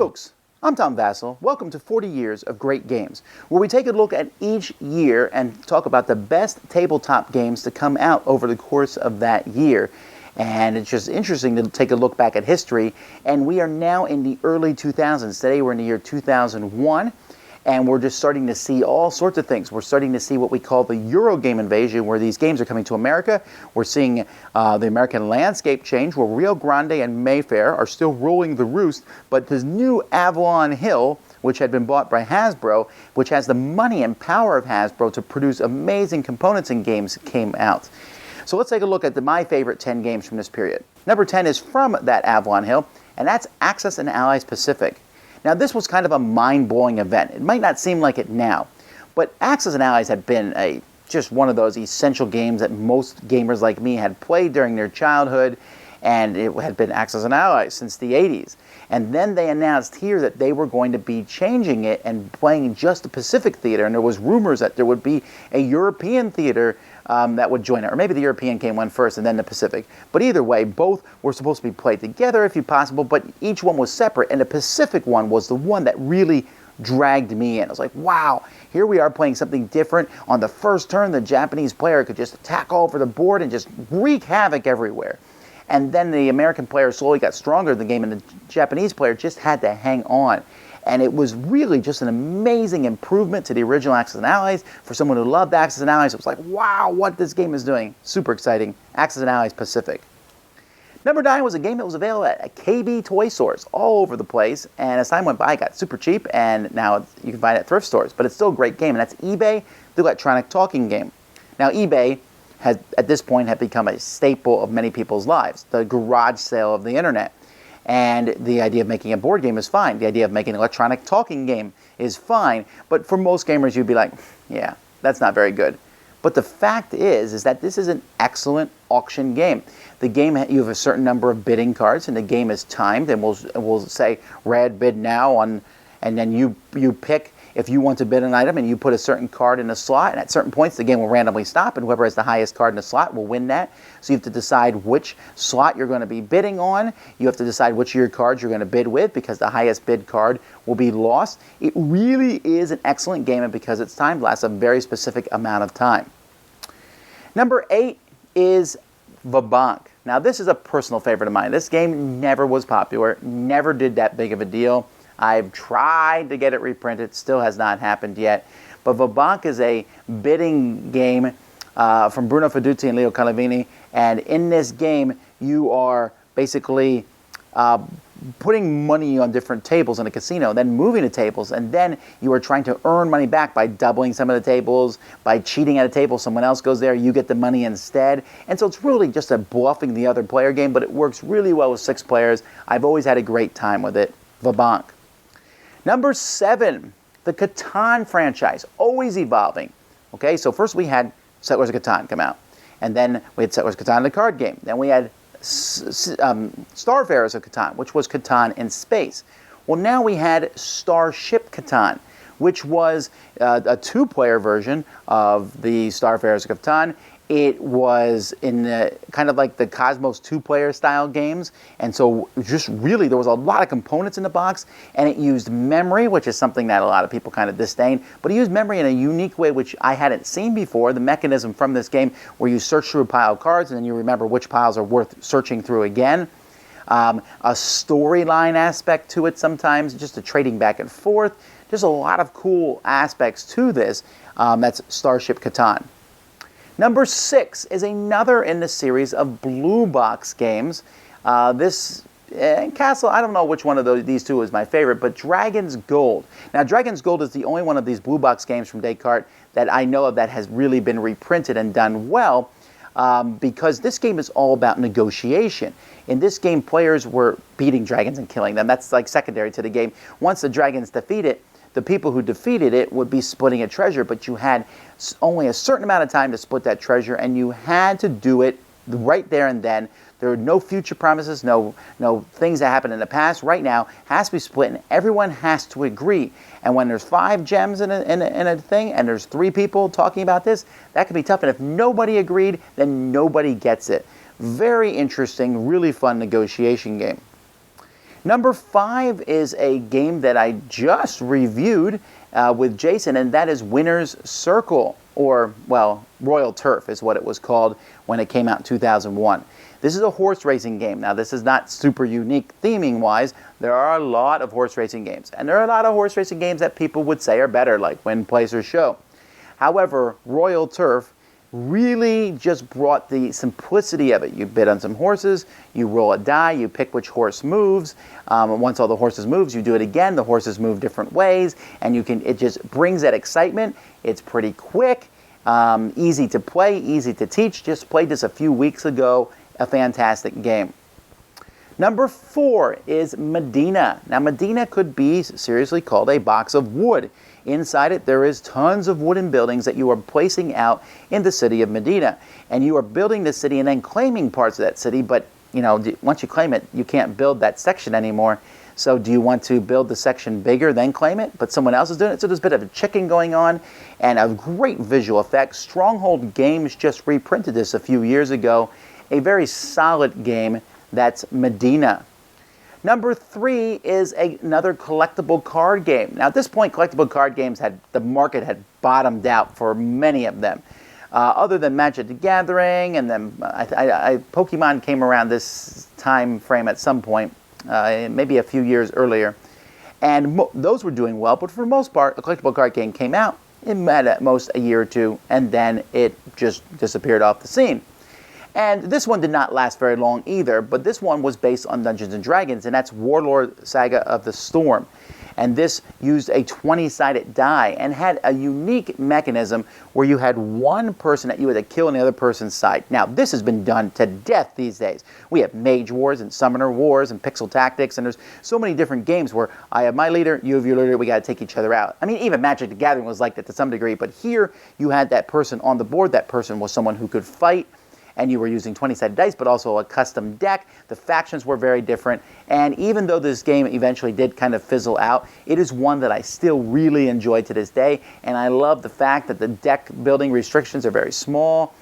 folks, I'm Tom Vasel. Welcome to 40 Years of Great Games, where we take a look at each year and talk about the best tabletop games to come out over the course of that year. And it's just interesting to take a look back at history, and we are now in the early 2000s. Today we're in the year 2001, and we're just starting to see all sorts of things. We're starting to see what we call the Euro game invasion, where these games are coming to America. We're seeing the American landscape change, where Rio Grande and Mayfair are still ruling the roost, but this new Avalon Hill, which had been bought by Hasbro, which has the money and power of Hasbro to produce amazing components and games, came out. So let's take a look at my favorite 10 games from this period. Number 10 is from that Avalon Hill, and that's Axis and Allies Pacific. Now, this was kind of a mind-blowing event. It might not seem like it now, but Axis and Allies had been just one of those essential games that most gamers like me had played during their childhood, and it had been Axis and Allies since the 80s. And then they announced here that they were going to be changing it and playing just the Pacific theater, and there was rumors that there would be a European theater that would join it, or maybe the European came one first and then the Pacific. But either way, both were supposed to be played together if possible, but each one was separate, and the Pacific one was the one that really dragged me in. I was like, wow, here we are playing something different. On the first turn, the Japanese player could just attack all over the board and just wreak havoc everywhere. And then the American player slowly got stronger in the game, and the Japanese player just had to hang on. And it was really just an amazing improvement to the original Axis and Allies. For someone who loved Axis and Allies, it was like, wow, what this game is doing. Super exciting. Axis and Allies Pacific. Number 9 was a game that was available at KB toy stores all over the place. And as time went by, it got super cheap, and now you can find it at thrift stores. But it's still a great game, and that's eBay, the electronic talking game. Now, eBay has, at this point, had become a staple of many people's lives, the garage sale of the internet. And the idea of making a board game is fine. The idea of making an electronic talking game is fine. But for most gamers, you'd be like, yeah, that's not very good. But the fact is that this is an excellent auction game. The game, you have a certain number of bidding cards, and the game is timed, and we'll say red bid now on, and then you pick if you want to bid an item, and you put a certain card in a slot, and at certain points the game will randomly stop, and whoever has the highest card in the slot will win that. So you have to decide which slot you're going to be bidding on. You have to decide which of your cards you're going to bid with, because the highest bid card will be lost. It really is an excellent game, and because it's timed, lasts a very specific amount of time. Number 8 is Vabank. Now, this is a personal favorite of mine. This game never was popular, never did that big of a deal. I've tried to get it reprinted, still has not happened yet. But Vabank is a bidding game from Bruno Feduzzi and Leo Calavini. And in this game, you are basically putting money on different tables in a casino, then moving the tables, and then you are trying to earn money back by doubling some of the tables, by cheating at a table. Someone else goes there, you get the money instead. And so it's really just a bluffing the other player game, but it works really well with 6 players. I've always had a great time with it. Vabank. Number 7, the Catan franchise, always evolving. Okay, so first we had Settlers of Catan come out, and then we had Settlers of Catan, the card game. Then we had Starfarers of Catan, which was Catan in space. Well, now we had Starship Catan, which was a 2-player version of the Starfarers of Catan. It was in the kind of like the Cosmos 2-player style games, and so just really there was a lot of components in the box, and it used memory, which is something that a lot of people kind of disdain, but it used memory in a unique way which I hadn't seen before. The mechanism from this game where you search through a pile of cards and then you remember which piles are worth searching through again. A storyline aspect to it sometimes, just a trading back and forth. Just a lot of cool aspects to this. That's Starship Catan. Number 6 is another in the series of blue box games. Castle, I don't know which one of these two is my favorite, but Dragon's Gold. Now, Dragon's Gold is the only one of these blue box games from Descartes that I know of that has really been reprinted and done well, because this game is all about negotiation. In this game, players were beating dragons and killing them. That's like secondary to the game. Once the dragons defeat it, the people who defeated it would be splitting a treasure, but you had only a certain amount of time to split that treasure, and you had to do it right there and then. There are no future promises, no things that happened in the past. Right now, has to be split, and everyone has to agree. And when there's 5 gems in a thing, and there's 3 people talking about this, that can be tough. And if nobody agreed, then nobody gets it. Very interesting, really fun negotiation game. Number 5 is a game that I just reviewed with Jason, and that is Winner's Circle, or, well, Royal Turf is what it was called when it came out in 2001. This is a horse racing game. Now, this is not super unique theming-wise. There are a lot of horse racing games, and there are a lot of horse racing games that people would say are better, like Win, Place, or Show. However, Royal Turf really just brought the simplicity of it. You bid on some horses, you roll a die, you pick which horse moves. Once all the horses moves, you do it again. The horses move different ways, and it just brings that excitement. It's pretty quick, easy to play, easy to teach. Just played this a few weeks ago. A fantastic game. Number 4 is Medina. Now, Medina could be seriously called a box of wood. Inside it, there is tons of wooden buildings that you are placing out in the city of Medina. And you are building the city and then claiming parts of that city, but once you claim it, you can't build that section anymore. So do you want to build the section bigger, then claim it, but someone else is doing it? So there's a bit of a chicken going on, and a great visual effect. Stronghold Games just reprinted this a few years ago. A very solid game. That's Medina. Number 3 is another collectible card game. Now, at this point, collectible card games the market had bottomed out for many of them. Other than Magic the Gathering, and then Pokemon came around this time frame at some point, maybe a few years earlier. And those were doing well, but for the most part, a collectible card game came out. It met at most a year or two, and then it just disappeared off the scene. And this one did not last very long either, but this one was based on Dungeons & Dragons, and that's Warlord Saga of the Storm. And this used a 20-sided die and had a unique mechanism where you had one person that you had to kill on the other person's side. Now, this has been done to death these days. We have Mage Wars and Summoner Wars and Pixel Tactics, and there's so many different games where I have my leader, you have your leader, we got to take each other out. I mean, even Magic the Gathering was like that to some degree, but here you had that person on the board. That person was someone who could fight, and you were using 20-sided dice, but also a custom deck. The factions were very different, and even though this game eventually did kind of fizzle out, it is one that I still really enjoy to this day, and I love the fact that the deck building restrictions are very small.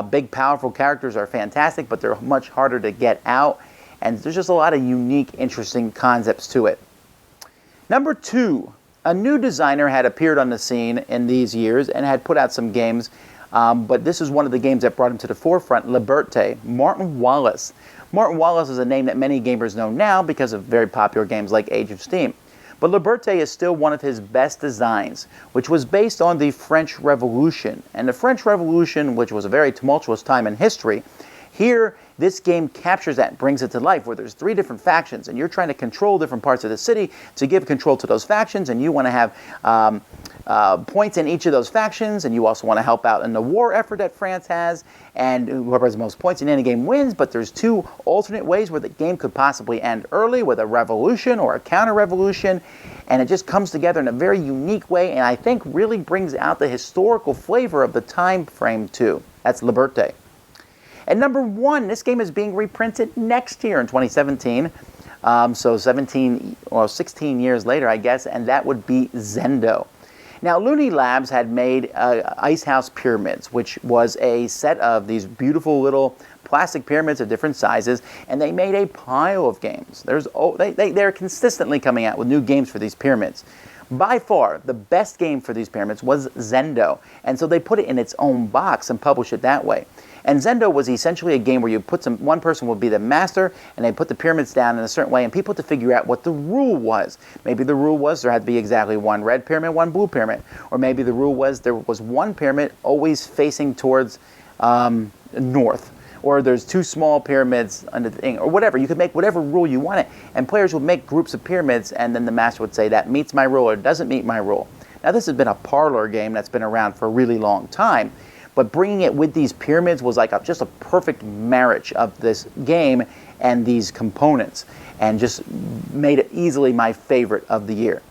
Big, powerful characters are fantastic, but they're much harder to get out, and there's just a lot of unique, interesting concepts to it. Number 2, a new designer had appeared on the scene in these years and had put out some games. But this is one of the games that brought him to the forefront, Liberté, Martin Wallace. Martin Wallace is a name that many gamers know now because of very popular games like Age of Steam. But Liberté is still one of his best designs, which was based on the French Revolution. And the French Revolution, which was a very tumultuous time in history, here this game captures that, brings it to life, where there's 3 different factions, and you're trying to control different parts of the city to give control to those factions, and you want to have points in each of those factions, and you also want to help out in the war effort that France has, and whoever has the most points in any game wins. But there's 2 alternate ways where the game could possibly end early, with a revolution or a counter-revolution, and it just comes together in a very unique way, and I think really brings out the historical flavor of the time frame too. That's Liberté. And number 1, this game is being reprinted next year in 2017, so 16 years later, I guess, and that would be Zendo. Now, Looney Labs had made Ice House Pyramids, which was a set of these beautiful little plastic pyramids of different sizes, and they made a pile of games. They're consistently coming out with new games for these pyramids. By far, the best game for these pyramids was Zendo, and so they put it in its own box and published it that way. And Zendo was essentially a game where you put one person would be the master, and they put the pyramids down in a certain way, and people had to figure out what the rule was. Maybe the rule was there had to be exactly one red pyramid, one blue pyramid. Or maybe the rule was there was one pyramid always facing towards north. Or there's 2 small pyramids under the thing, or whatever. You could make whatever rule you wanted, and players would make groups of pyramids, and then the master would say that meets my rule or doesn't meet my rule. Now, this has been a parlor game that's been around for a really long time, but bringing it with these pyramids was like just a perfect marriage of this game and these components, and just made it easily my favorite of the year.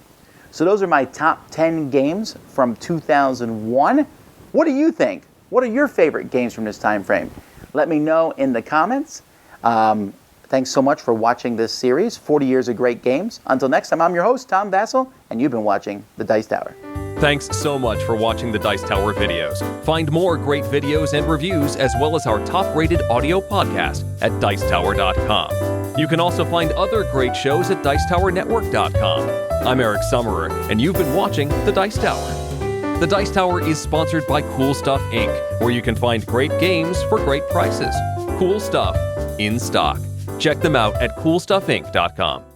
So those are my top 10 games from 2001. What do you think? What are your favorite games from this time frame? Let me know in the comments. Thanks so much for watching this series, 40 Years of Great Games. Until next time, I'm your host, Tom Vasel, and you've been watching The Dice Tower. Thanks so much for watching the Dice Tower videos. Find more great videos and reviews as well as our top-rated audio podcast at Dicetower.com. You can also find other great shows at Dicetowernetwork.com. I'm Eric Summerer, and you've been watching The Dice Tower. The Dice Tower is sponsored by Cool Stuff Inc., where you can find great games for great prices. Cool stuff in stock. Check them out at CoolStuffInc.com.